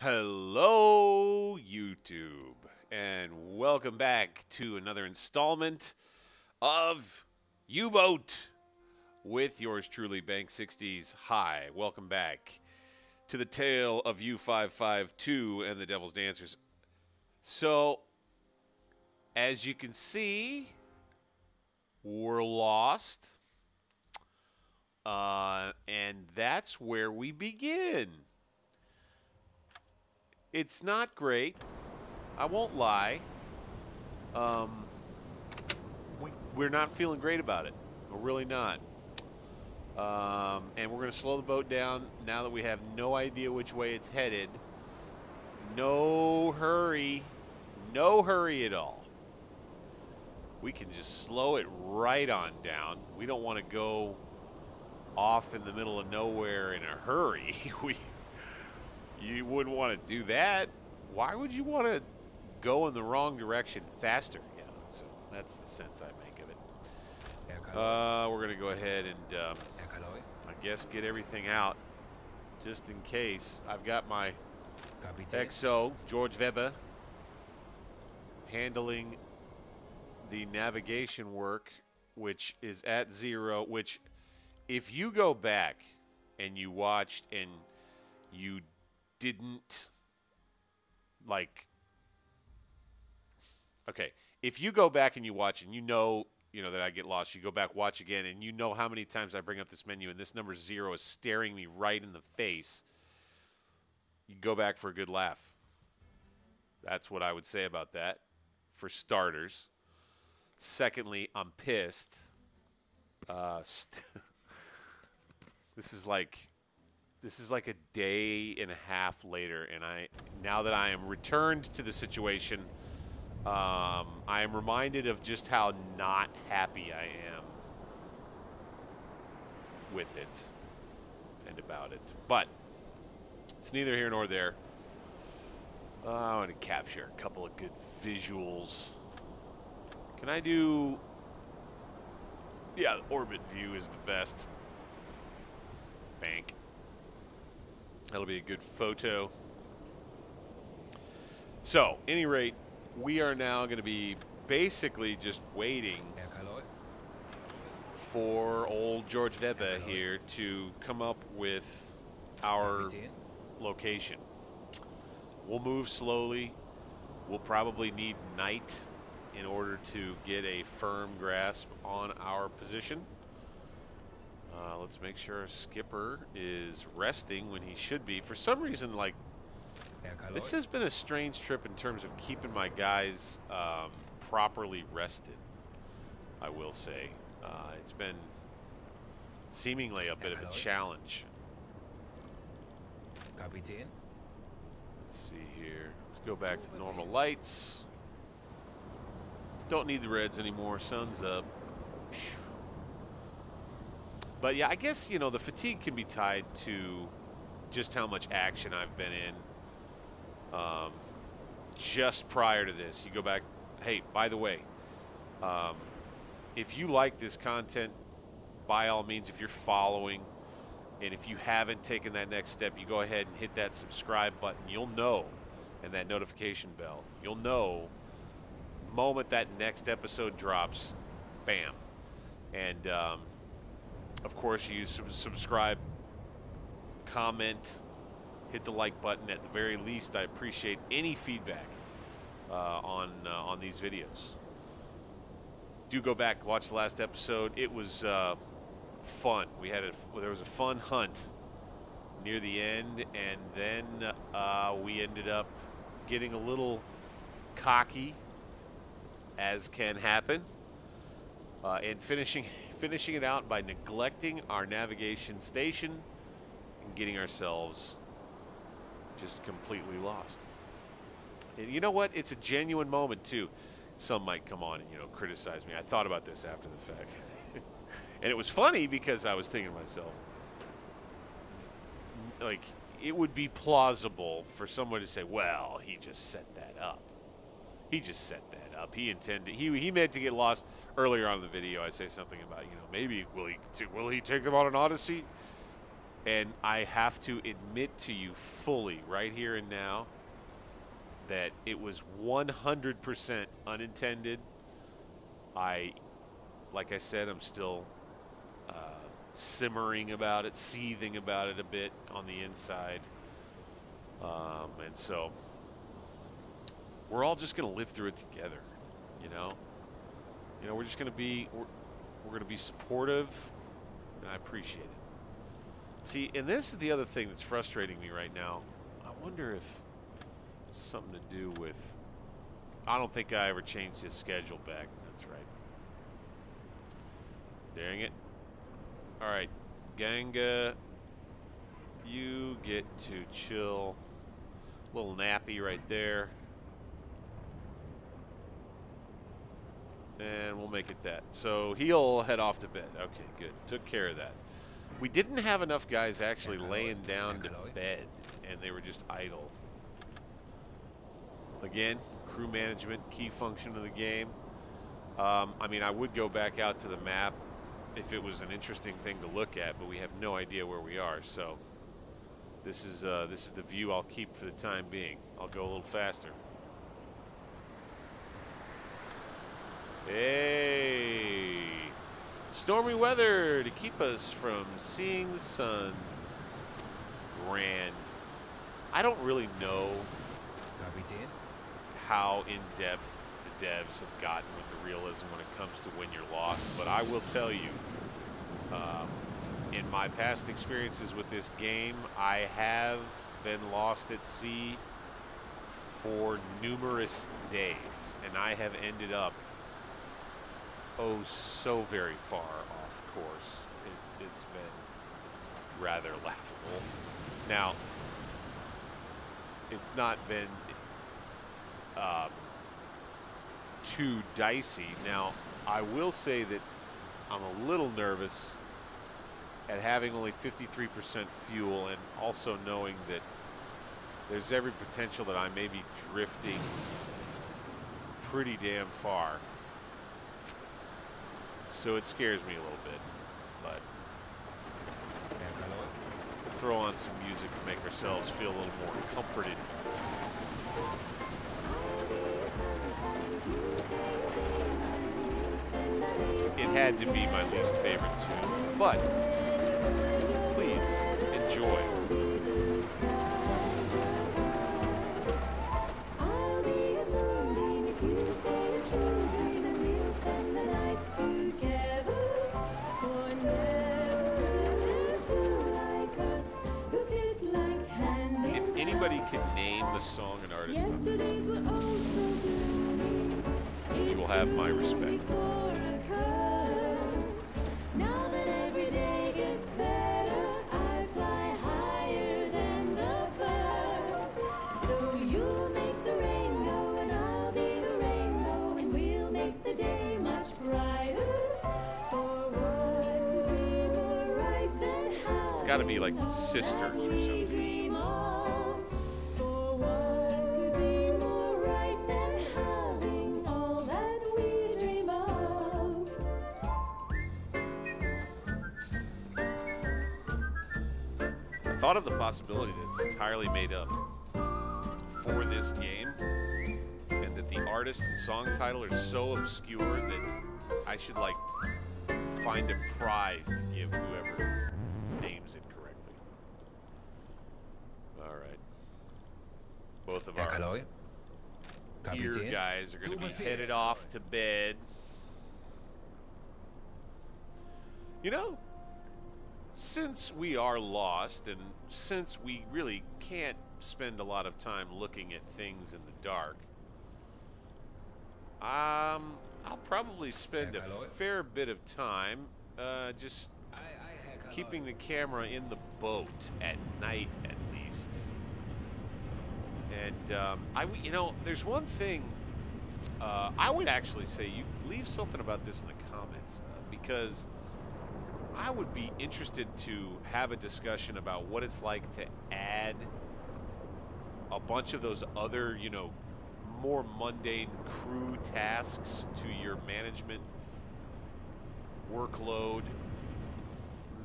Hello, YouTube, and welcome back to another installment of U-BOAT with yours truly, Bank 60s. Hi, welcome back to the tale of U-552 and the Devil's Dancers. So, as you can see, we're lost, and that's where we begin. It's not great. I won't lie. We're not feeling great about it. We're really not. And we're going to slow the boat down now that we have no idea which way it's headed. No hurry. No hurry at all. We can just slow it right on down. We don't want to go off in the middle of nowhere in a hurry. You wouldn't want to do that. Why would you want to go in the wrong direction faster? Yeah, so that's the sense I make of it. We're going to go ahead and, I guess, get everything out just in case. I've got my XO, George Weber, handling the navigation work, which is at 0, which if you go back and you watched and you didn't okay, if you go back and you watch and you know that I get lost, you go back, watch again, and you know how many times I bring up this menu and this number 0 is staring me right in the face, you go back for a good laugh. That's what I would say about that, for starters. Secondly, I'm pissed. This is like a day and a half later, and now that I am returned to the situation, I am reminded of just how not happy I am with it and about it. But it's neither here nor there. I want to capture a couple of good visuals. Can I do... Yeah, the orbit view is the best. Bank. That'll be a good photo. So, any rate, we are now going to be basically just waiting for old George Weber here to come up with our location. We'll move slowly. We'll probably need night in order to get a firm grasp on our position. Let's make sure our skipper is resting when he should be. For some reason, this has been a strange trip in terms of keeping my guys properly rested, I will say. It's been seemingly a bit of a challenge. Let's see here. Let's go back to normal lights. Don't need the reds anymore. Sun's up. But yeah, I guess, the fatigue can be tied to just how much action I've been in. Just prior to this, you go back. Hey, by the way, if you like this content, by all means, if you're following, and if you haven't taken that next step, you go ahead and hit that subscribe button. You'll know, and that notification bell. You'll know the moment that next episode drops, bam. And, of course, you subscribe, comment, hit the like button. At the very least, I appreciate any feedback on these videos. Do go back, watch the last episode. It was fun. There was a fun hunt near the end, and then we ended up getting a little cocky, as can happen, and finishing it out by neglecting our navigation station and getting ourselves just completely lost. And you know what? It's a genuine moment, too. Some might come on and, criticize me. I thought about this after the fact. And it was funny because I was thinking to myself, it would be plausible for someone to say, well, he just set that up. He just set that up. He intended. He meant to get lost. Earlier on in the video, I say something about, maybe will he take them on an odyssey? And I have to admit to you fully right here and now that it was 100% unintended. Like I said, I'm still simmering about it, seething about it a bit on the inside. And so we're all just going to live through it together, you know? You know, we're just going to be, we're going to be supportive, and I appreciate it. See, and this is the other thing that's frustrating me right now. I wonder if it's something to do with, I don't think I ever changed his schedule back. That's right. Dang it. All right, Ganga, you get to chill. Little nappy right there. And we'll make it that. So he'll head off to bed. Okay, good. Took care of that. We didn't have enough guys actually laying down to bed, and they were just idle. Again, crew management, key function of the game. I mean, I would go back out to the map if it was an interesting thing to look at, but we have no idea where we are. So this is the view I'll keep for the time being. I'll go a little faster. Hey, stormy weather to keep us from seeing the sun. Grand. I don't really know how in-depth the devs have gotten with the realism when it comes to when you're lost, but I will tell you, in my past experiences with this game, I have been lost at sea for numerous days, and I have ended up so very far off course. It's been rather laughable. Now, it's not been too dicey. Now, I will say that I'm a little nervous at having only 53% fuel, and also knowing that there's every potential that I may be drifting pretty damn far. So it scares me a little bit, but we'll throw on some music to make ourselves feel a little more comforted. It had to be my least favorite tune, but please enjoy. I'll be a moonbeam if you stay a true dream, and we'll spend the nights together. For never will there two like us who fit like hand in hand. If anybody can name the song and artist on this, Yesterdays were oh so gloomy. you will have my respect. Now that every day gets better, I fly higher than the birds. So you'll make the rainbow and I'll be the rainbow, and we'll make the day much brighter. For what could be more right than how It's got to be like Sisters or something. dream of? For what could be more right than having all that we dream of? I thought of the possibility that it's entirely made up for this game, and that the artist and song title are so obscure that I should like find a prize to give whoever names it correctly. All right. Both of our ear guys are going to be headed off to bed. You know, since we are lost, and since we really can't spend a lot of time looking at things in the dark, I'll probably spend a fair bit of time just keeping the camera in the boat at night, at least. And you know, there's one thing I would actually say you leave something about this in the comments, because I would be interested to have a discussion about what it's like to add a bunch of those other, you know, more mundane crew tasks to your management workload.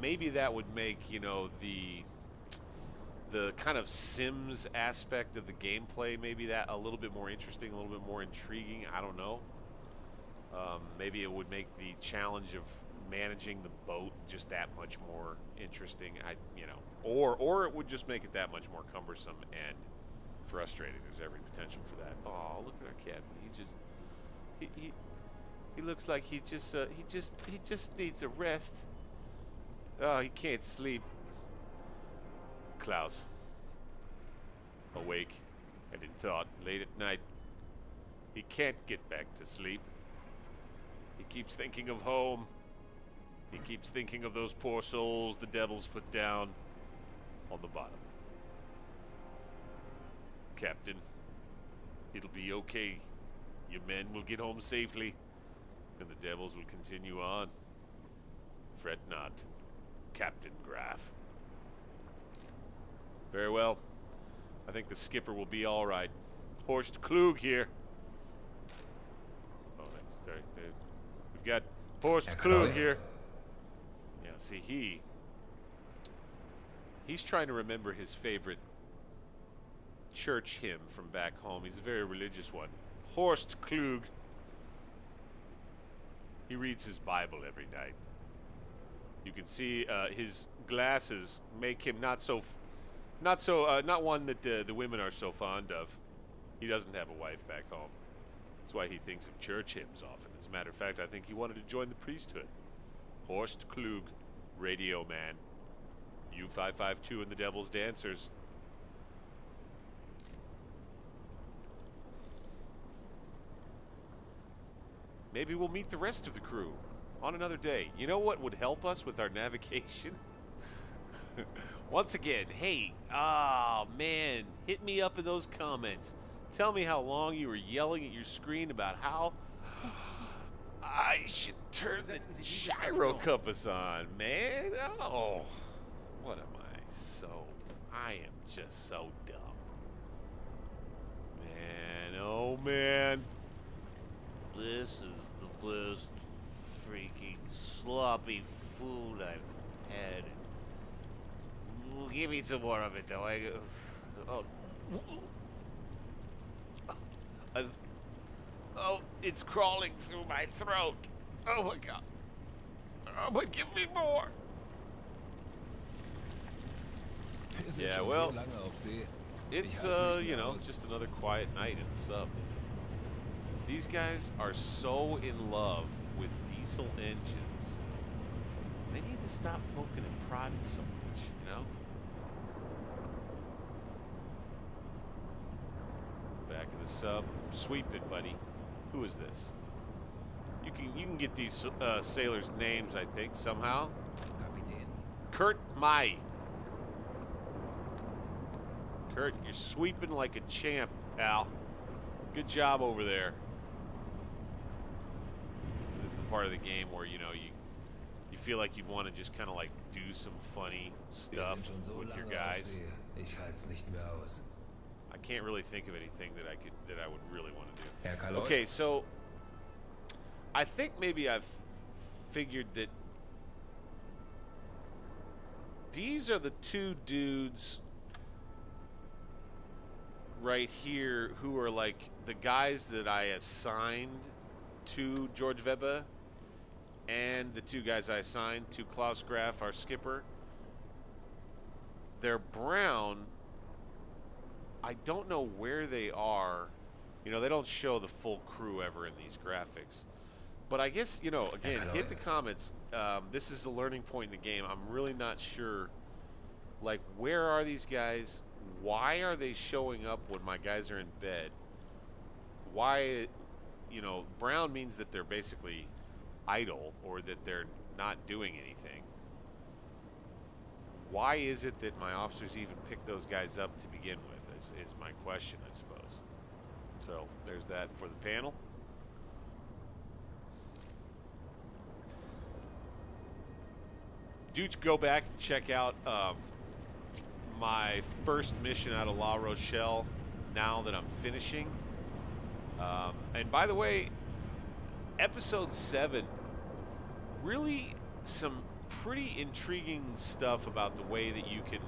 maybe that would make, you know, the kind of Sims aspect of the gameplay, maybe that a little bit more interesting, a little bit more intriguing. I don't know. Maybe it would make the challenge of managing the boat just that much more interesting. You know, or it would just make it that much more cumbersome and frustrating. There's every potential for that. Oh, look at our captain. He looks like he just needs a rest. Oh, he can't sleep. Klaus, awake and in thought late at night. He can't get back to sleep. He keeps thinking of home. He keeps thinking of those poor souls the devils put down on the bottom. Captain, it'll be okay. Your men will get home safely, and the devils will continue on. Fret not, Captain Graf. Very well. I think the skipper will be all right. Horst Klug here. Oh, that's sorry. We've got Horst Klug here. Yeah, see, he's trying to remember his favorite church hymn from back home. He's a very religious one. Horst Klug. He reads his Bible every night. You can see his glasses make him not one that the women are so fond of. He doesn't have a wife back home. That's why he thinks of church hymns often. As a matter of fact, I think he wanted to join the priesthood. Horst Klug, radio man. U-552 and the Devil's Dancers. Maybe we'll meet the rest of the crew on another day. You know what would help us with our navigation? Once again, hey, man, hit me up in those comments. Tell me how long you were yelling at your screen about how I should turn the gyro compass on, man. Oh, what am I am just so dumb. Man, oh man. This is the worst freaking sloppy food I've had. Give me some more of it, though. Oh, it's crawling through my throat. Oh my god. Oh, but give me more. Yeah, well, it's, you know, just another quiet night in the sub. These guys are so in love with diesel engines. They need to stop poking and prodding so much, you know? Back of the sub. Sweep it, buddy. Who is this? You can get these sailors' names, I think, somehow. Kapitän. Kurt Mai. Kurt, you're sweeping like a champ, pal. Good job over there. This is the part of the game where, you know, you feel like you want to just kind of like do some funny stuff with your guys. I can't really think of anything that I would really want to do. Okay, so I think maybe I've figured that these are the two dudes right here who are like the guys that I assigned to George Weber, and the two guys I assigned to Klaus Graf, our skipper. They're brown. I don't know where they are. You know, they don't show the full crew ever in these graphics. But I guess, you know, again, hit the comments. This is a learning point in the game. I'm really not sure, like, where are these guys? Why are they showing up when my guys are in bed? Why, you know, brown means that they're basically idle or that they're not doing anything. Why is it that my officers even pick those guys up to begin with is my question, I suppose. So there's that for the panel. Do go back and check out my first mission out of La Rochelle now that I'm finishing. And by the way, episode 7, really some pretty intriguing stuff about the way that you can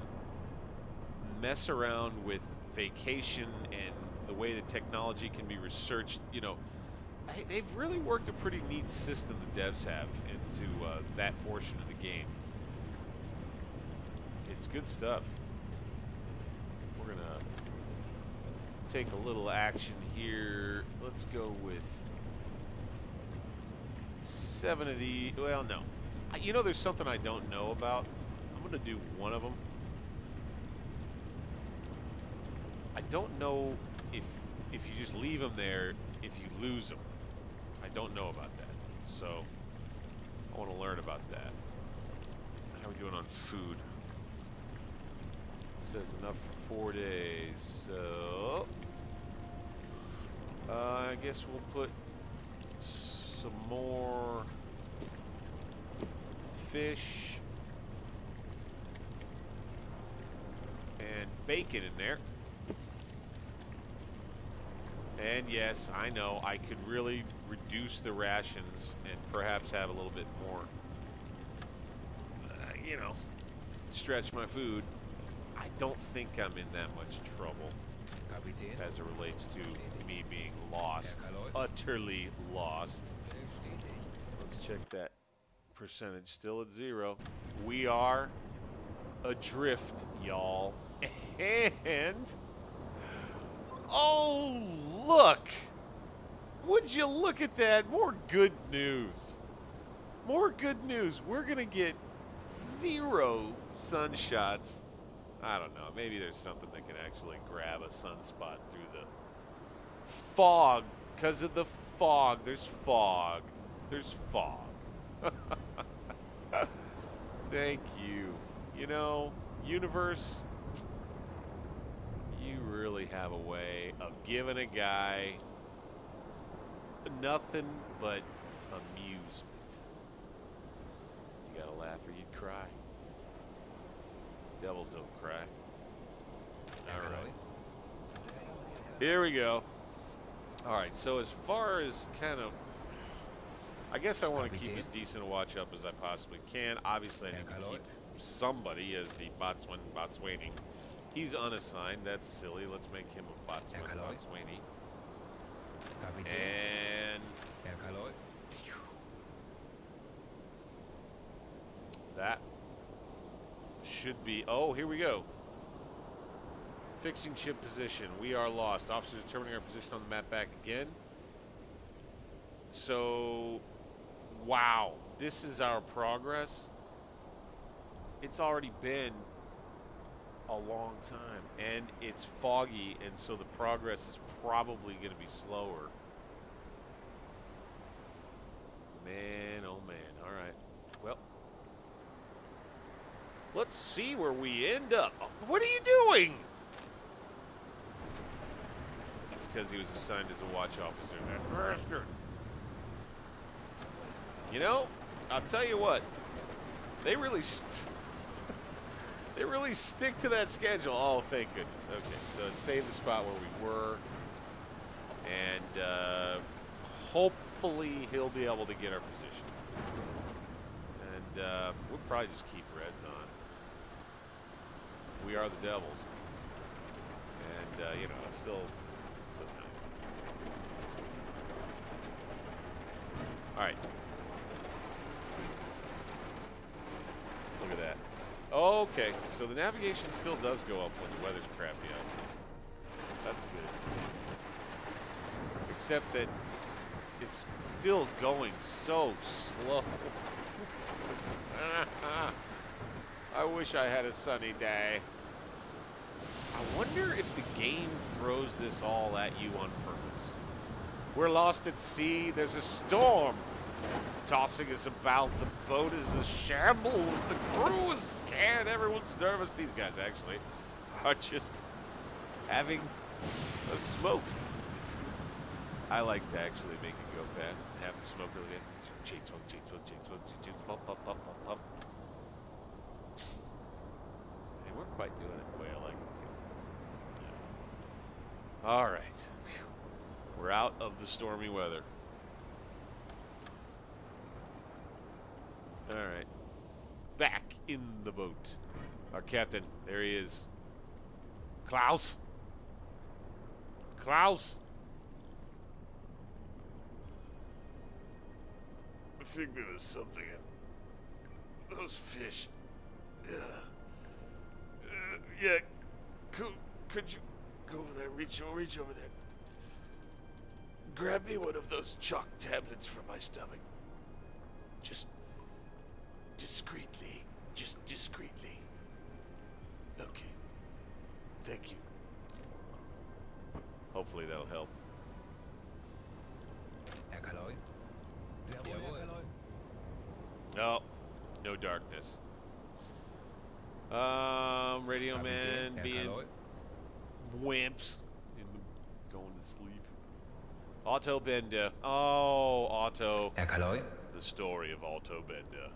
mess around with vacation and the way that technology can be researched. You know, they've really worked a pretty neat system the devs have into that portion of the game. It's good stuff. We're going to take a little action here. Let's go with 7 of the... Well, no. You know, there's something I don't know about. I'm going to do one of them. I don't know if you just leave them there, if you lose them. I don't know about that. So I want to learn about that. How are we doing on food? It says enough for 4 days. So I guess we'll put some more fish and bacon in there. And yes, I know I could really reduce the rations and perhaps have a little bit more, you know, stretch my food. I don't think I'm in that much trouble as it relates to me being lost, utterly lost. Let's check that percentage, still at 0. We are adrift, y'all. And oh, look! Would you look at that? More good news. More good news. We're going to get 0 sunshots. I don't know. Maybe there's something that can actually grab a sunspot through the fog. Because of the fog. There's fog. There's fog. Thank you. You know, universe, you really have a way of giving a guy nothing but amusement. You gotta laugh or you'd cry. Devils don't cry. All right. Here we go. All right, so as far as kind of, I guess I want to keep as decent a watch up as I possibly can. Obviously, I need to keep somebody as the Botswani. He's unassigned. That's silly. Let's make him a Botswani. And that should be... Oh, here we go. Fixing ship position. We are lost. Officers determining our position on the map back again. So, wow. This is our progress. It's already been a long time. And it's foggy, and so the progress is probably going to be slower. Man, oh man. All right. Well, let's see where we end up. What are you doing? It's because he was assigned as a watch officer. That bastard. You know, I'll tell you what. They really stick to that schedule. Oh, thank goodness. Okay, so it saved the spot where we were. And hopefully he'll be able to get our position. And we'll probably just keep reds on. We are the Devils. And, you know, it's still kind of... All right. Look at that. Okay, so the navigation still does go up when the weather's crappy out. That's good. Except that it's still going so slow. I wish I had a sunny day. I wonder if the game throws this all at you on purpose. We're lost at sea. There's a storm. It's tossing us about. The boat is a shambles. The crew is scared. Everyone's nervous. These guys actually are just having a smoke. I like to actually make it go fast. Have them smoke really fast. Chain smoke, puff, puff, puff, puff, puff. They weren't quite doing it the way I like it to. Yeah. All right. Whew. We're out of the stormy weather. All right. in the boat. Our captain, there he is. Klaus? Klaus? I think there was something in those fish. Yeah. Could you go over there? Reach over there. Grab me one of those chalk tablets from my stomach. Just discreetly. Just discreetly. Okay. Thank you. Hopefully that'll help. Herr Kaloi? Jawohl. No. No darkness. Radio man Herr being Kaloi? wimps. Going to sleep. Otto Bender. Oh, Otto. Herr Kaloi? The story of Otto Bender.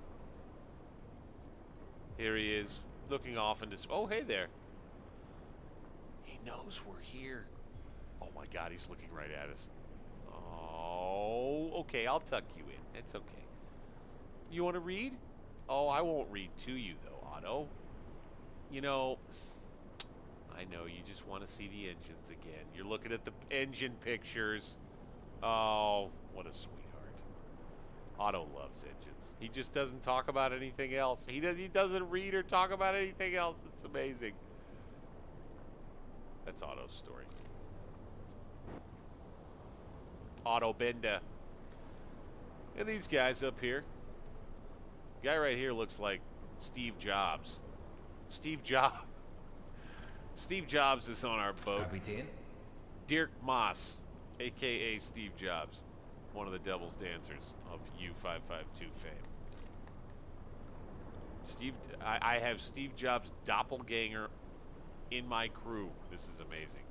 Here he is, looking off into... Oh, hey there. He knows we're here. Oh, my God, he's looking right at us. Oh, okay, I'll tuck you in. It's okay. You want to read? Oh, I won't read to you, though, Otto. You know, I know you just want to see the engines again. You're looking at the engine pictures. Oh, what a sweetheart. Otto loves engines. He just doesn't talk about anything else. He doesn't read or talk about anything else. It's amazing. That's Otto's story. Otto Bender. And these guys up here. Guy right here looks like Steve Jobs. Steve Jobs. Steve Jobs is on our boat. Kapitän? Dirk Moss, a.k.a. Steve Jobs. One of the Devil's Dancers of U-552 fame. I have Steve Jobs' doppelganger in my crew. This is amazing.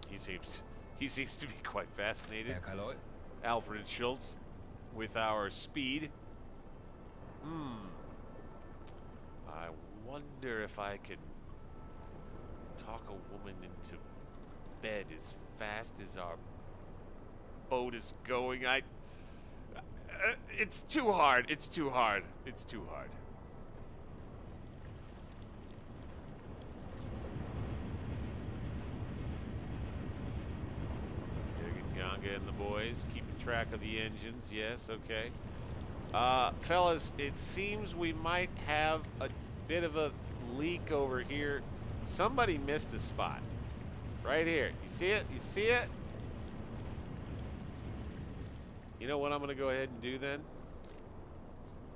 He seems to be quite fascinated. Herr Kaloi? Alfred Schultz with our speed. I wonder if I could talk a woman into bed as fast as our boat is going. It's too hard. It's too hard. It's too hard. Ganga and the boys keeping track of the engines. Yes, okay. Fellas, it seems we might have a bit of a leak over here. Somebody missed a spot. Right here. You see it? You see it? You know what I'm going to go ahead and do then?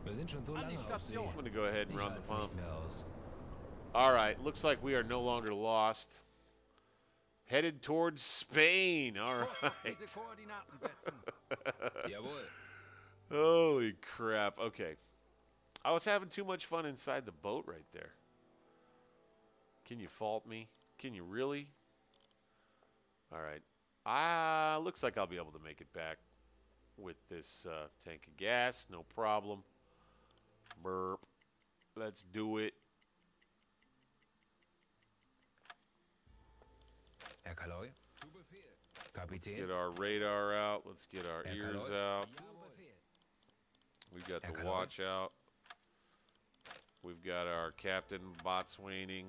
Wir sind schon so lange auf See. I'm going to go ahead and Ich run the halte es pump. nicht mehr aus. All right. Looks like we are no longer lost. Headed towards Spain. All right. Jawohl. Holy crap. Okay. I was having too much fun inside the boat right there. Can you fault me? Can you really? All right. Looks like I'll be able to make it back with this tank of gas. No problem. Burp. Let's do it. Herr Kaloi? Kapitän? Get our radar out. Let's get our ears out. We've got the watch out. We've got our captain botswaining.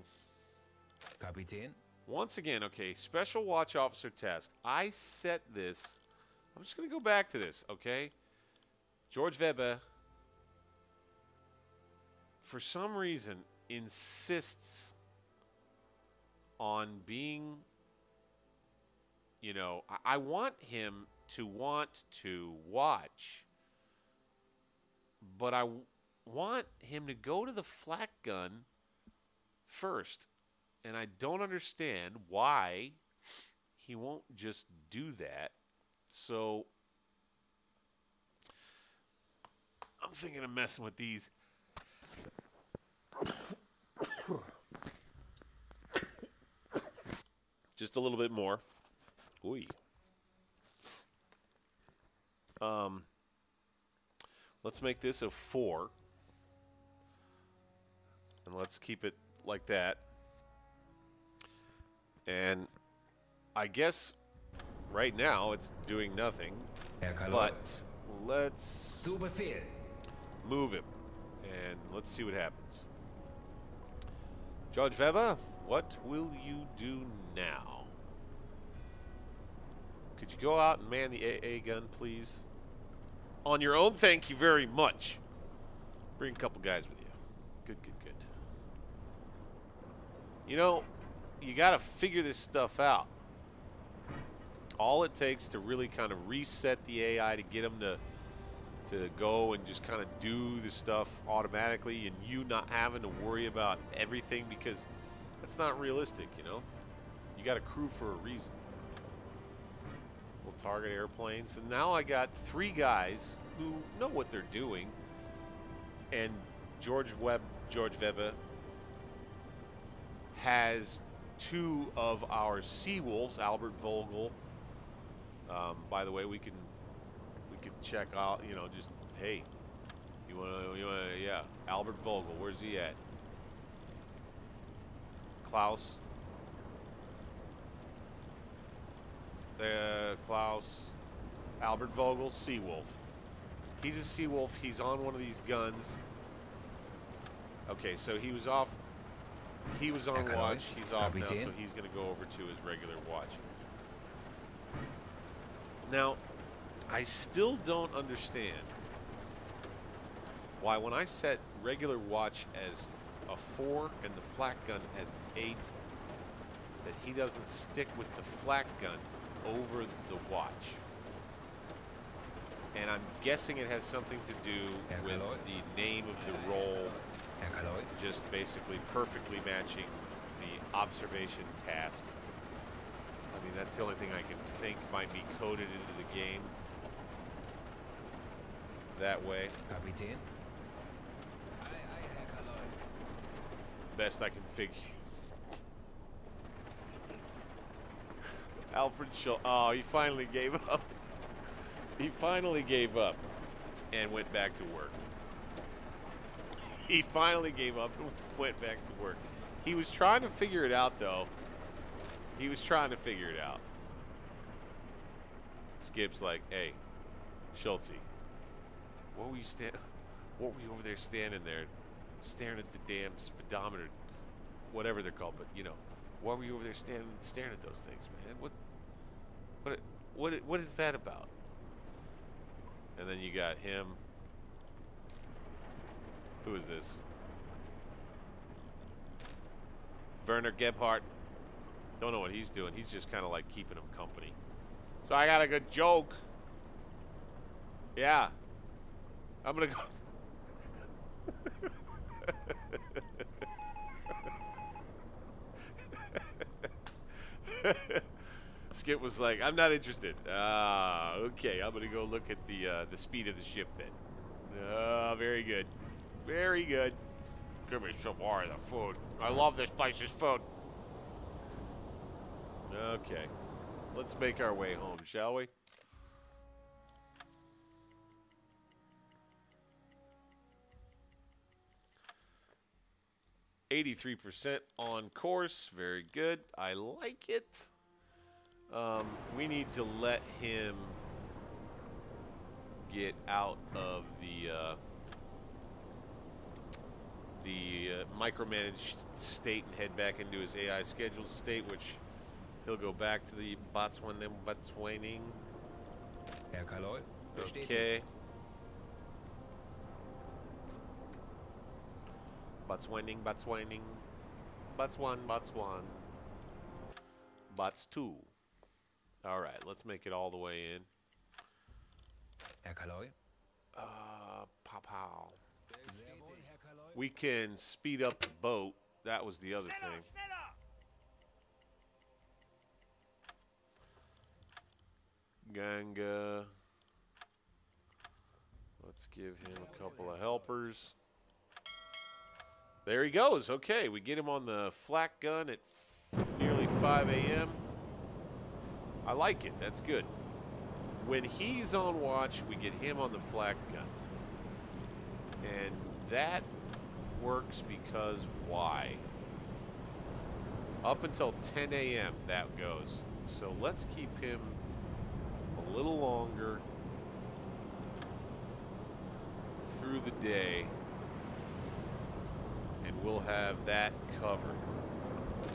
Kapitän? Once again, okay, special watch officer task. I set this. I'm just going to go back to this, okay? George Weber, for some reason, insists on being, you know, I want him to want to watch, but I want him to go to the flak gun first. And I don't understand why he won't just do that. So I'm thinking of messing with these. Just a little bit more. Ooh. Let's make this a 4. And let's keep it like that. And I guess right now it's doing nothing. But let's Zu Befehl. move him, and let's see what happens. George Weber, what will you do now? Could you go out and man the AA gun, please? On your own, thank you very much. Bring a couple guys with you. Good, good, good. You know, you got to figure this stuff out. All it takes to really kind of reset the AI to get them to go and just kind of do the stuff automatically, and you not having to worry about everything, because that's not realistic, you know? You got a crew for a reason. We'll target airplanes, and now I got 3 guys who know what they're doing, and George Weber has 2 of our Seawolves, Albert Vogel. By the way, we could check out, you know, just, hey, you wanna, yeah, Albert Vogel, where's he at? Klaus. Klaus. Albert Vogel, Seawolf. He's a Seawolf. He's on one of these guns. Okay, so he was off. He was on watch. He's off now, so he's going to go over to his regular watch. Now, I still don't understand why when I set regular watch as a 4 and the flak gun as an 8, that he doesn't stick with the flak gun over the watch. And I'm guessing it has something to do with the name of the role, just basically perfectly matching the observation task. I mean, that's the only thing I can think might be coded into the game that way. Kapitän. Best I can figure. Alfred Schultz. Oh, he finally gave up. He finally gave up and went back to work. He finally gave up and went back to work. He was trying to figure it out, though. He was trying to figure it out. Skip's like, hey, Schultz, what were you over there standing there, staring at the damn speedometer, whatever they're called, but you know, why were you over there staring at those things, man? What is that about? And then you got him. Who is this? Werner Gebhardt. Don't know what he's doing. He's just kind of like keeping him company. So I got a good joke. Yeah. I'm gonna go. Skip was like, I'm not interested. Okay, I'm gonna go look at the speed of the ship then. Very good. Very good. Give me some more of the food. I love this place's food. Okay. Let's make our way home, shall we? %83 on course. Very good. I like it. We need to let him get out of the micromanaged state and head back into his AI scheduled state, which he'll go back to the Botswaning. Okay. Botswaning. Botswan. Bots 2. All right, let's make it all the way in. Pow. We can speed up the boat. That was the other thing. Ganga. Let's give him a couple of helpers. There he goes. Okay, we get him on the flak gun at nearly 5 a.m. I like it. That's good. When he's on watch, we get him on the flak gun. And that works because why? Up until 10 a.m. that goes. So let's keep him a little longer through the day, and we'll have that covered.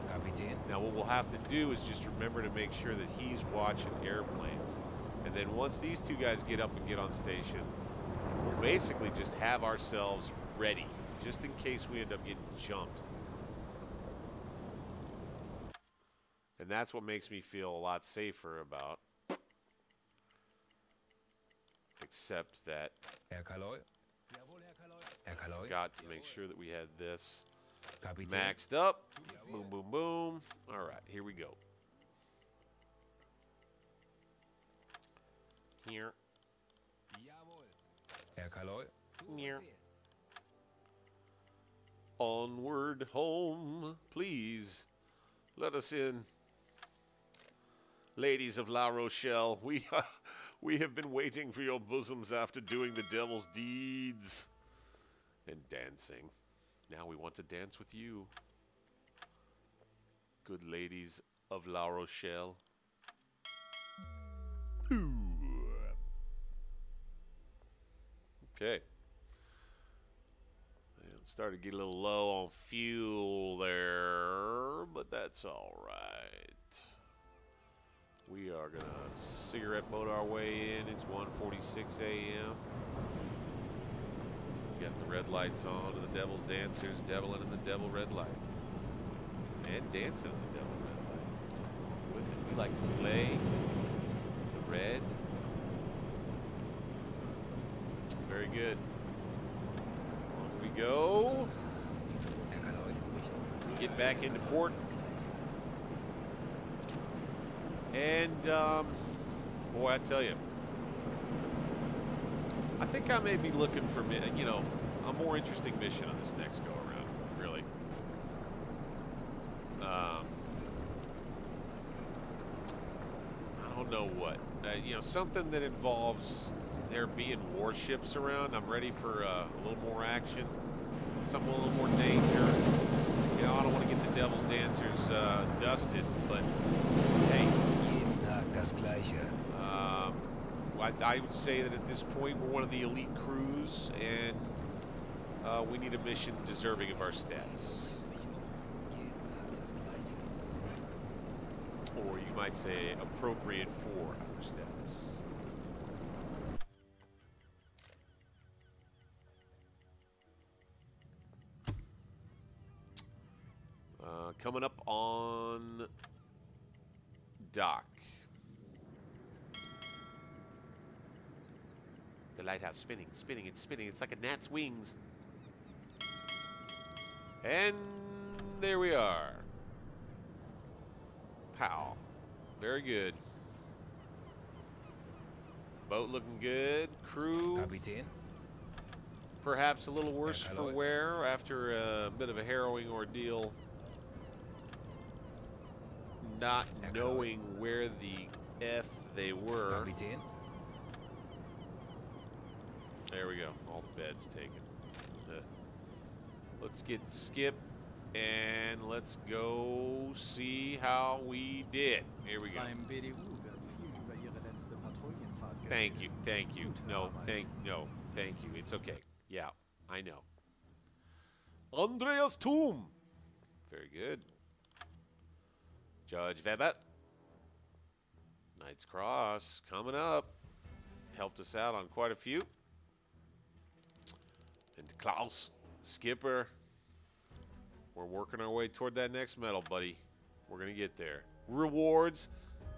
Kapitän. Now, what we'll have to do is just remember to make sure that he's watching airplanes. And then once these two guys get up and get on station, we'll basically just have ourselves ready, just in case we end up getting jumped. And that's what makes me feel a lot safer about. Except that Herr Kaloi. Jawohl, Herr Kaloi. Herr Kaloi. got to make sure that we had this Kapitän. maxed up. Boom, boom, boom. All right, here we go. Here. Jawohl. Herr Kaloi. Here. Onward home, please. Let us in. Ladies of La Rochelle, we have been waiting for your bosoms after doing the devil's deeds and dancing. Now we want to dance with you. Good ladies of La Rochelle. Okay. Started to get a little low on fuel there, but that's all right. We are going to cigarette mode our way in. It's 1:46 a.m. Got the red lights on to the devil's dancers, deviling in the devil red light. And dancing in the devil red light. With it, we like to play the red. Very good. On we go. Get back into port. And, boy, I tell you, I think I may be looking for, you know, a more interesting mission on this next go-around, really. I don't know what. You know, something that involves there being warships around. I'm ready for a little more action, something with a little more danger. You know, I don't want to get the Devil's Dancers dusted, but hey. Jeden Tag das Gleiche. I would say that at this point we're one of the elite crews, and we need a mission deserving of our stats. Or you might say appropriate for our stats. Coming up on dock. The lighthouse spinning, spinning, it's spinning. It's like a gnat's wings. And there we are. Pow. Very good. Boat looking good. Crew. Kapitän. Perhaps a little worse for wear after a bit of a harrowing ordeal. Not knowing where the F they were. Kapitän. There we go. All the beds taken. Let's get Skip and let's go see how we did. Here we go. Beim BDU wird viel über Ihre letzte Patrouillenfahrt geredet. Thank you. Thank you. No, thank you. It's okay. Yeah, I know. Andreas Thum. Very good. Judge Weber. Knight's Cross coming up. Helped us out on quite a few. And Klaus, Skipper. We're working our way toward that next medal, buddy. We're going to get there. Rewards.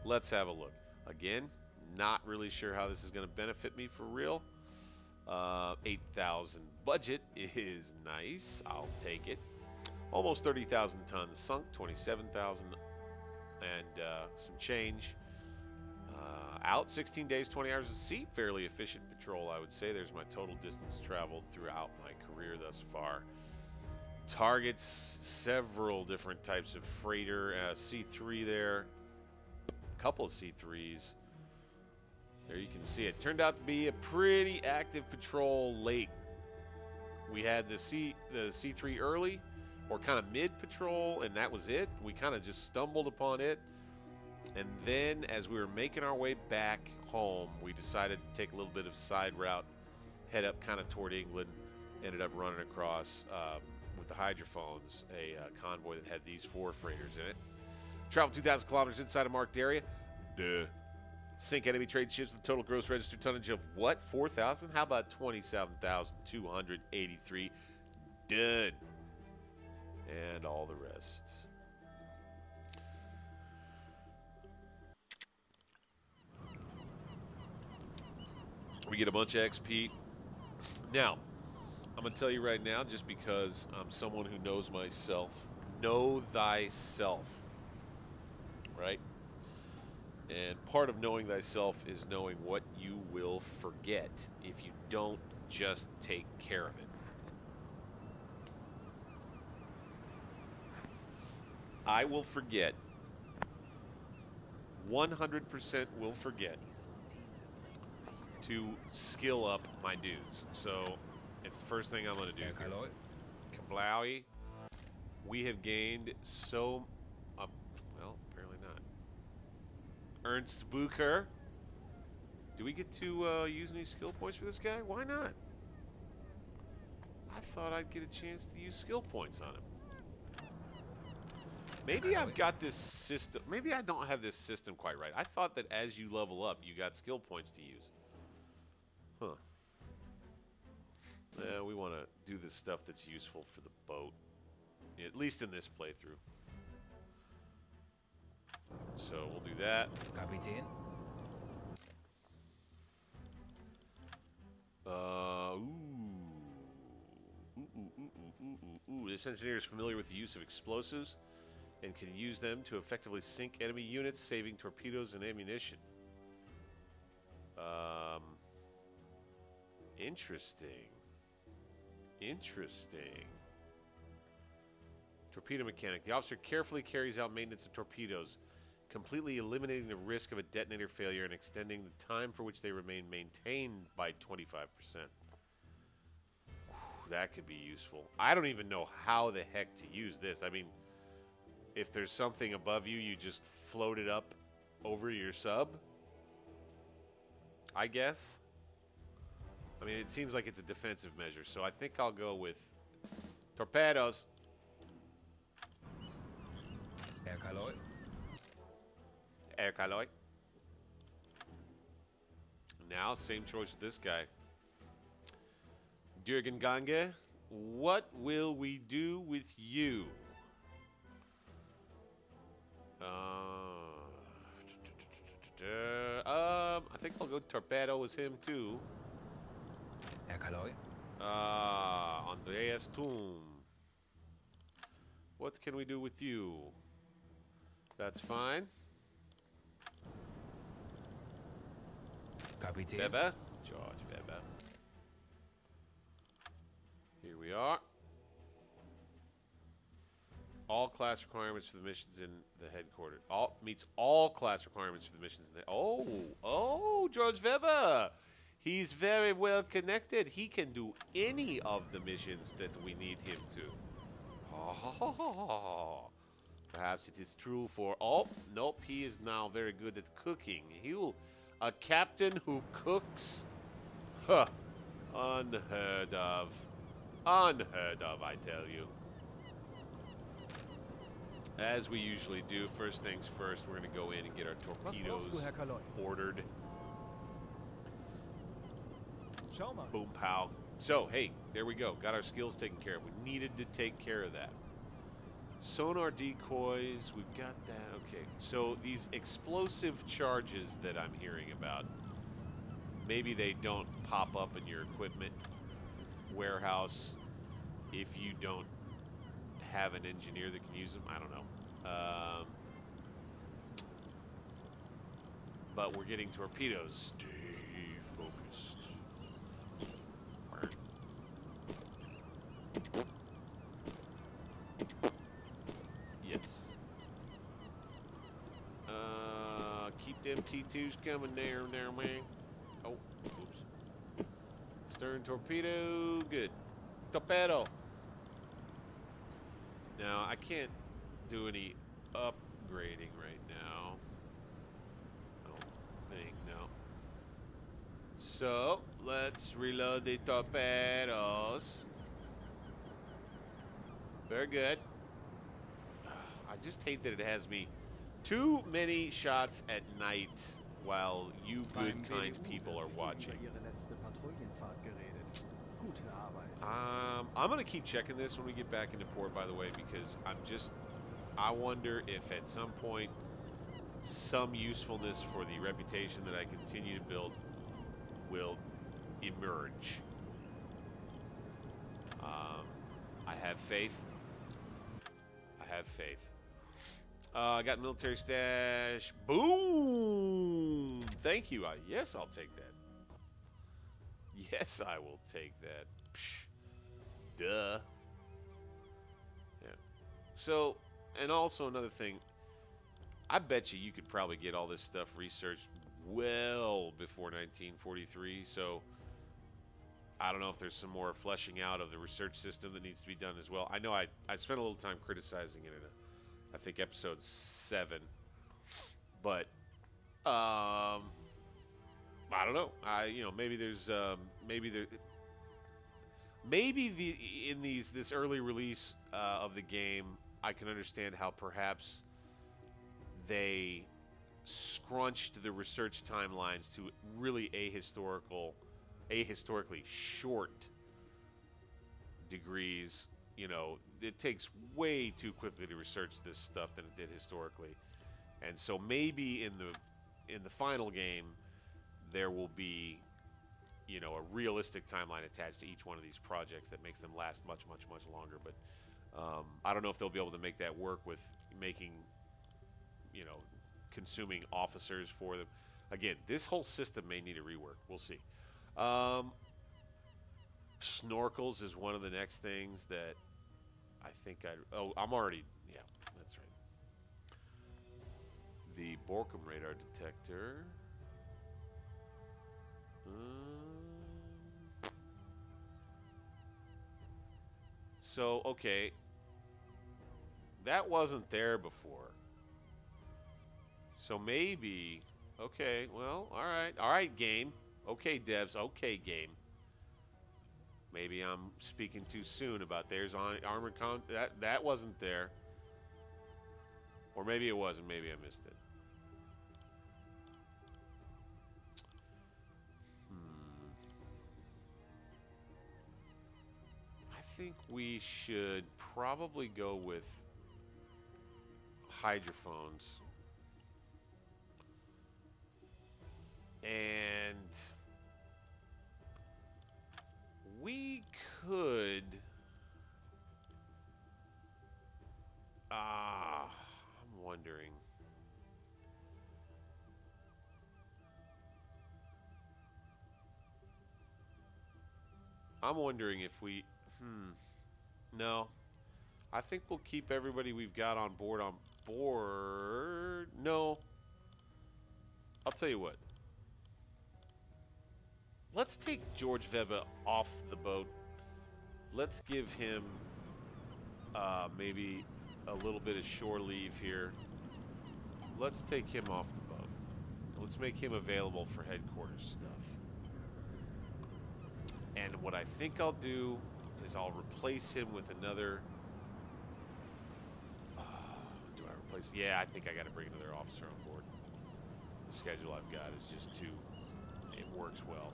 Let's have a look. Again, not really sure how this is going to benefit me for real. 8,000 budget is nice. I'll take it. Almost 30,000 tons sunk. 27,000 and some change. Out 16 days, 20 hours at sea. Fairly efficient patrol, I would say. There's my total distance traveled throughout my career thus far. Targets several different types of freighter. C3 there. A couple of C3s. There you can see it. Turned out to be a pretty active patrol late. We had the C3 early, or kind of mid patrol, and that was it. We kind of just stumbled upon it. And then as we were making our way back home, we decided to take a little bit of side route, head up kind of toward England. Ended up running across, with the hydrophones, a convoy that had these 4 freighters in it. Travel 2,000 kilometers inside a marked area. Duh. Sink enemy trade ships with total gross registered tonnage of what? 4,000? How about 27,283? Done. And all the rest. We get a bunch of XP. Now, I'm going to tell you right now, just because I'm someone who knows myself. Know thyself. Right? And part of knowing thyself is knowing what you will forget if you don't just take care of it. I will forget. 100% will forget to skill up my dudes. So it's the first thing I'm going to do. Kablowie. We have gained so... well, apparently not. Ernst Bucher. Do we get to use any skill points for this guy? Why not? I thought I'd get a chance to use skill points on him. Maybe I've got this system. Maybe I don't have this system quite right. I thought that as you level up, you got skill points to use. Huh. Yeah, we want to do the stuff that's useful for the boat. At least in this playthrough. So we'll do that. Kapitän. This engineer is familiar with the use of explosives and can use them to effectively sink enemy units, saving torpedoes and ammunition. Interesting. Interesting. Torpedo mechanic. The officer carefully carries out maintenance of torpedoes, completely eliminating the risk of a detonator failure and extending the time for which they remain maintained by 25%. That could be useful. I don't even know how the heck to use this. I mean, if there's something above you, you just float it up over your sub, I guess. I mean, it seems like it's a defensive measure, so I think I'll go with torpedoes. Erkaloi. Erkaloi. Now, same choice with this guy. Jürgen Gange, what will we do with you? I think I'll go torpedo with him too. Erkaloi. Andreas Thum. What can we do with you? That's fine. Kapitän. Weber. George Weber. Here we are. All class requirements for the missions in the headquarters. All meets all class requirements for the missions in the... Oh, George Weber. He's very well connected. He can do any of the missions that we need him to. Oh, perhaps it is true for... Oh, nope. He is now very good at cooking. A captain who cooks? Huh. Unheard of. Unheard of, I tell you. As we usually do, first things first, we're going to go in and get our torpedoes ordered. Schau mal. Boom, pow. So, hey, there we go. Got our skills taken care of. We needed to take care of that. Sonar decoys, we've got that. Okay, so these explosive charges that I'm hearing about, maybe they don't pop up in your equipment warehouse if you don't have an engineer that can use them. I don't know. But we're getting torpedoes. Stay focused. Yes. Keep them T2s coming there, man. Oh, oops. Stern torpedo, good. Torpedo. Now, I can't do any upgrading right now. I don't think, no. So, let's reload the torpedoes. Very good. I just hate that it has me too many shots at night while you good, Beim kind BDU people are wird viel watching. über Ihre letzte Patrouillenfahrt geredet. Gute Arbeit. I'm going to keep checking this when we get back into port, by the way, because I wonder if at some point some usefulness for the reputation that I continue to build will emerge. I have faith. I have faith. I got military stash. Boom! Thank you. Yes, I'll take that. Yes, I will take that. Psh, duh. Yeah. So, and also another thing. I bet you could probably get all this stuff researched well before 1943. So, I don't know if there's some more fleshing out of the research system that needs to be done as well. I know I spent a little time criticizing it in I think episode 7, but I don't know. Maybe there's maybe in this early release of the game, I can understand how perhaps they scrunched the research timelines to really ahistorically short degrees. You know, it takes way too quickly to research this stuff than it did historically. And so maybe in the final game there will be, you know, a realistic timeline attached to each one of these projects that makes them last much, much, much longer. But I don't know if they'll be able to make that work with making, you know, consuming officers for them. Again, this whole system may need a rework. We'll see. Snorkels is one of the next things that I think I'm already, yeah, that's right. The Borkum radar detector. So, okay. That wasn't there before. So maybe, okay, well, all right, game. Okay, devs, okay, game. Maybe I'm speaking too soon about there's armored that wasn't there. Or maybe it wasn't, maybe I missed it. I think we should probably go with hydrophones. And we could I'm wondering. I'm wondering if we no. I think we'll keep everybody we've got on board. No. I'll tell you what. Let's take George Weber off the boat. Let's give him maybe a little bit of shore leave here. Let's take him off the boat. Let's make him available for headquarters stuff. And what I think I'll do is I'll replace him with another... do I replace... Yeah, I think I got to bring another officer on board. The schedule I've got is just too... It works well.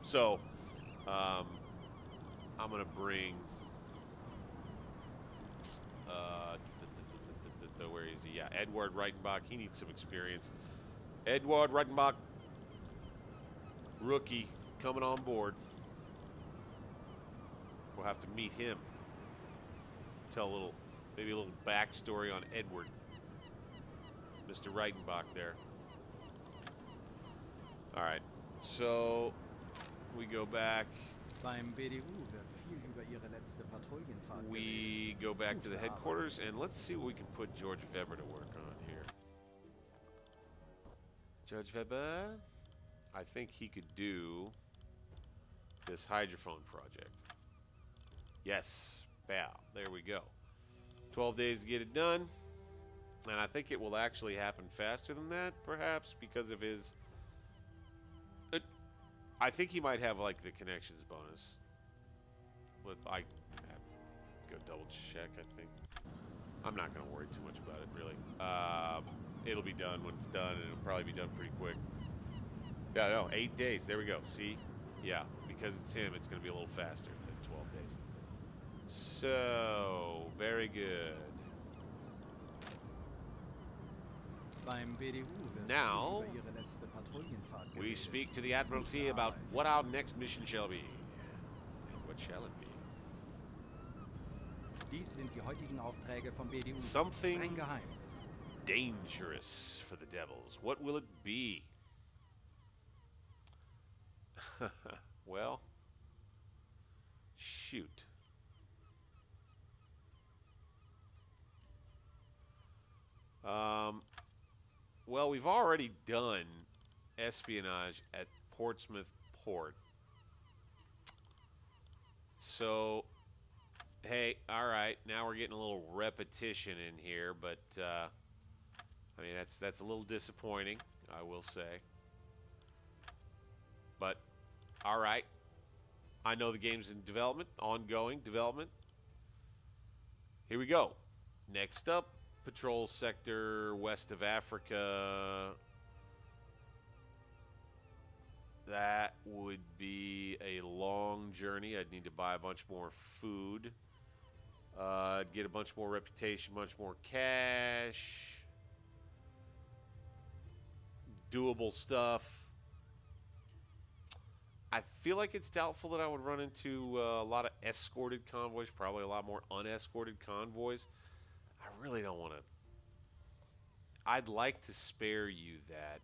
So, I'm going to bring... where is he? Yeah, Edward Reichenbach. He needs some experience. Edward Reichenbach, rookie, coming on board. We'll have to meet him. Tell maybe a little backstory on Edward. Mr. Reichenbach there. All right, so we go back. Beim BDU wird viel über Ihre letzte Patrouillenfahrt geredet. We go back to the headquarters, and let's see what we can put George Weber to work on here. Judge Weber, I think he could do this hydrophone project. Yes, bow. There we go. 12 days to get it done. And I think it will actually happen faster than that, perhaps, because of his I think he might have like the connections bonus. With go double check. I think I'm not gonna worry too much about it really. It'll be done when it's done, and it'll probably be done pretty quick. Yeah, no, 8 days. There we go. See, yeah, because it's him, it's gonna be a little faster than 12 days. So very good. Beim BDU wird Now, viel über ihre letzte Patrouillenfahrt We geredet. speak to the Admiralty about what our next mission shall be. And what shall it be? Dies sind die heutigen Aufträge vom BDU. Something Streng geheim. dangerous for the devils. What will it be? Well, shoot. Well, we've already done espionage at Portsmouth Port. So, hey, all right, now we're getting a little repetition in here, but I mean that's a little disappointing, I will say. But all right, I know the game's in development, ongoing development. Here we go. Next up, patrol sector west of Africa. That would be a long journey. I'd need to buy a bunch more food. Get a bunch more reputation, much more cash. Doable stuff. I feel like it's doubtful that I would run into a lot of escorted convoys, probably a lot more unescorted convoys. I really don't want to. I'd like to spare you that.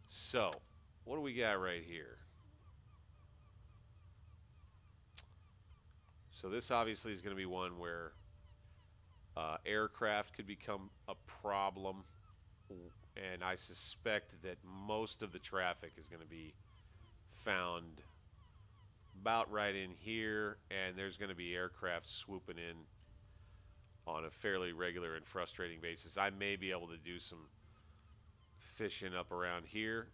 So, what do we got right here? So this obviously is going to be one where aircraft could become a problem, and I suspect that most of the traffic is going to be found about right in here, and there's going to be aircraft swooping in on a fairly regular and frustrating basis. I may be able to do some fishing up around here,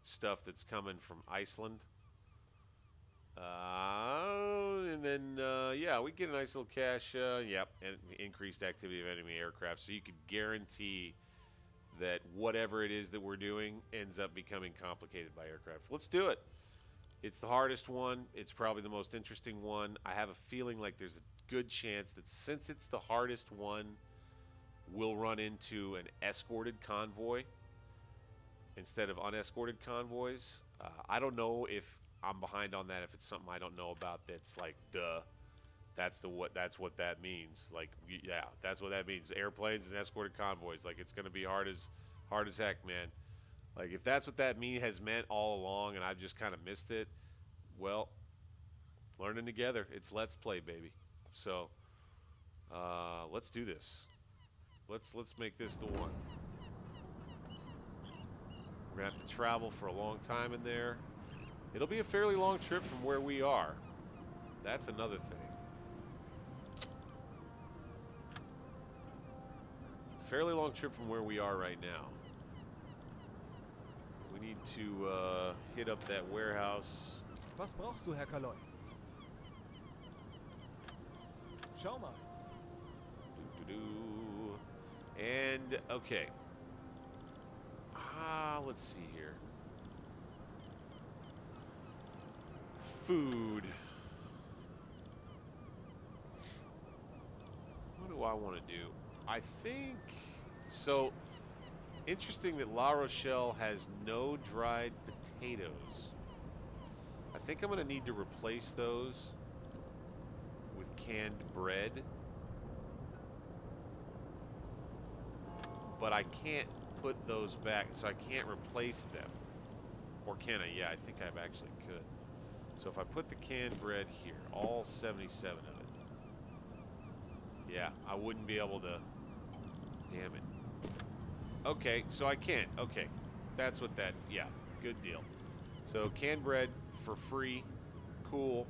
stuff that's coming from Iceland. And then, yeah, we get a nice little cash, yep, and increased activity of enemy aircraft. So you could guarantee that whatever it is that we're doing ends up becoming complicated by aircraft. Let's do it. It's the hardest one. It's probably the most interesting one. I have a feeling like there's a good chance that since it's the hardest one, we'll run into an escorted convoy instead of unescorted convoys. I don't know if I'm behind on that, if it's something I don't know about that's like, duh. That's what that means. Like, yeah, that's what that means. Airplanes and escorted convoys. Like, it's gonna be hard as heck, man. Like, if that's what that has meant all along, and I've just kind of missed it, well, learning together. It's Let's Play, baby. So, let's do this. Let's make this the one. We're gonna have to travel for a long time in there. It'll be a fairly long trip from where we are. That's another thing. Fairly long trip from where we are right now. We need to hit up that warehouse. Was brauchst du, Herr Kaloy? Schau mal. And, okay. Let's see here. Food. What do I want to do? I think... So, interesting that La Rochelle has no dried potatoes. I think I'm going to need to replace those with canned bread. But I can't put those back, so I can't replace them. Or can I? Yeah, I think I actually could. So if I put the canned bread here, all 77 of it. Yeah, I wouldn't be able to... Damn it. Okay, so I can't. Okay, that's what that... Yeah, good deal. So canned bread for free. Cool.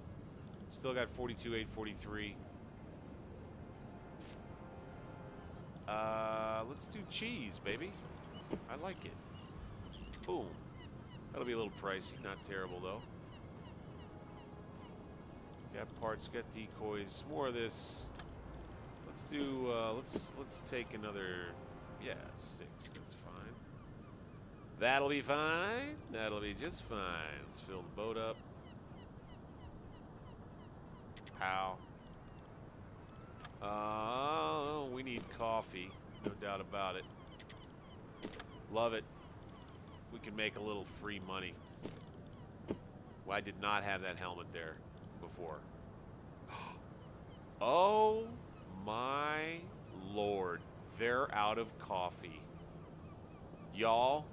Still got 42,843. Let's do cheese, baby. I like it. Boom. That'll be a little pricey. Not terrible, though. Got parts, got decoys. More of this. Let's do, let's take another, yeah, 6. That's fine. That'll be fine. That'll be just fine. Let's fill the boat up. Pow. We need coffee. No doubt about it. Love it. We can make a little free money. Well, I did not have that helmet there before. Oh my Lord. They're out of coffee. Y'all,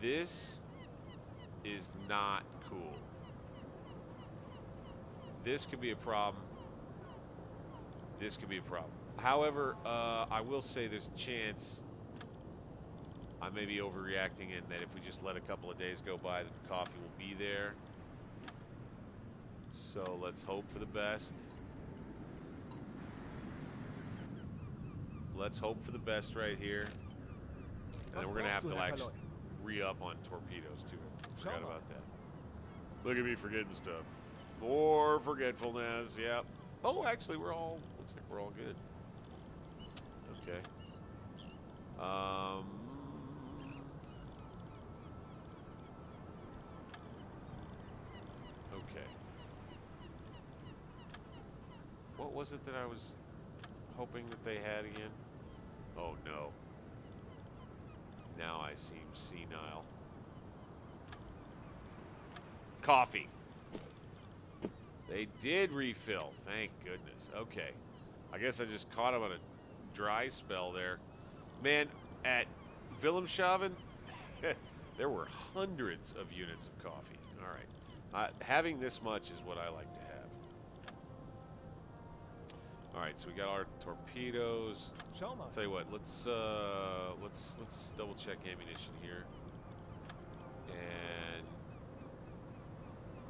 this is not cool. This could be a problem. This could be a problem. However, I will say there's a chance I may be overreacting and that if we just let a couple of days go by that the coffee will be there. So let's hope for the best. Let's hope for the best right here. And then we're going to have to actually re-up on torpedoes too. Forgot about that. Look at me forgetting stuff. More forgetfulness, yep. Oh, actually, looks like we're all good. Okay. Okay. What was it that I was hoping that they had again? Oh, no. Now I seem senile. Coffee. They did refill. Thank goodness. Okay. I guess I just caught them on a dry spell there. Man, at Wilhelmshaven, there were hundreds of units of coffee. All right. Having this much is what I like to have. All right, so we got our torpedoes. I'll tell you what, let's double check ammunition here. And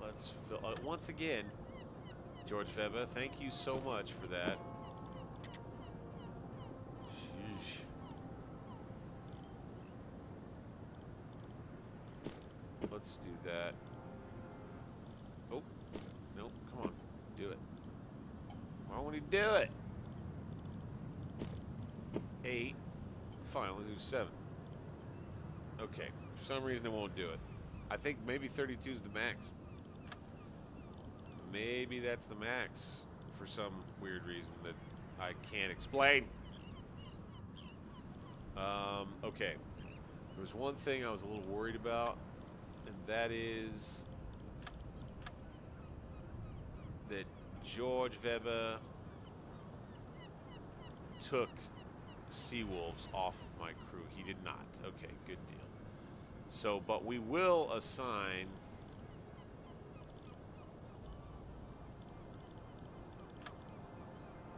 let's fill once again. George Weber, thank you so much for that. Sheesh. Let's do that. Oh, nope, come on, do it. Why won't he do it? 8. Fine, let's do 7. Okay, for some reason it won't do it. I think maybe 32 is the max. Maybe that's the max for some weird reason that I can't explain. Okay. There was one thing I was a little worried about, and that is that George Weber took Seawolves off of my crew. He did not. Okay, good deal. So, but we will assign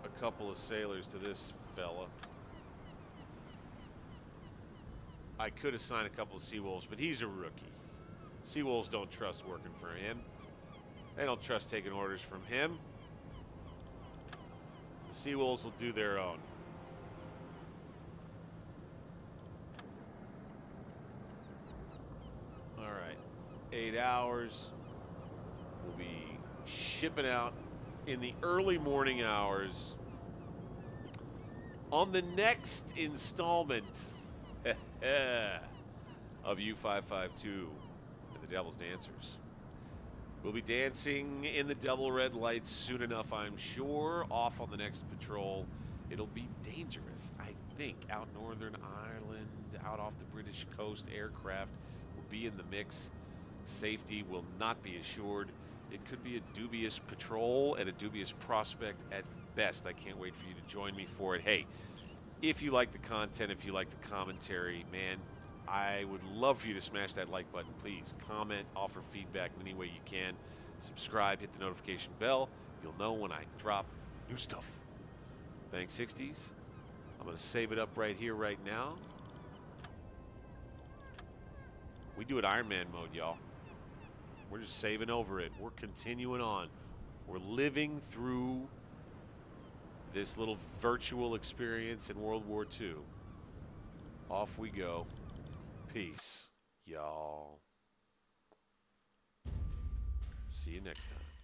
a couple of sailors to this fella. I could assign a couple of Seawolves, but he's a rookie. Seawolves don't trust working for him. They don't trust taking orders from him. The Seawolves will do their own. All right. 8 hours. We'll be shipping out in the early morning hours on the next installment of U-552 and the Devil's Dancers. We'll be dancing in the double red lights soon enough, I'm sure. Off on the next patrol. It'll be dangerous, I think. Out Northern Ireland, out off the British coast, aircraft will be in the mix. Safety will not be assured. It could be a dubious patrol and a dubious prospect at best. I can't wait for you to join me for it. Hey, if you like the content, if you like the commentary, man, I would love for you to smash that like button. Please comment, offer feedback in any way you can. Subscribe, hit the notification bell. You'll know when I drop new stuff. Thanks, 60s. I'm going to save it up right here, right now. We do it Iron Man mode, y'all. We're just saving over it. We're continuing on. We're living through this little virtual experience in World War II. Off we go. Peace, y'all. See you next time.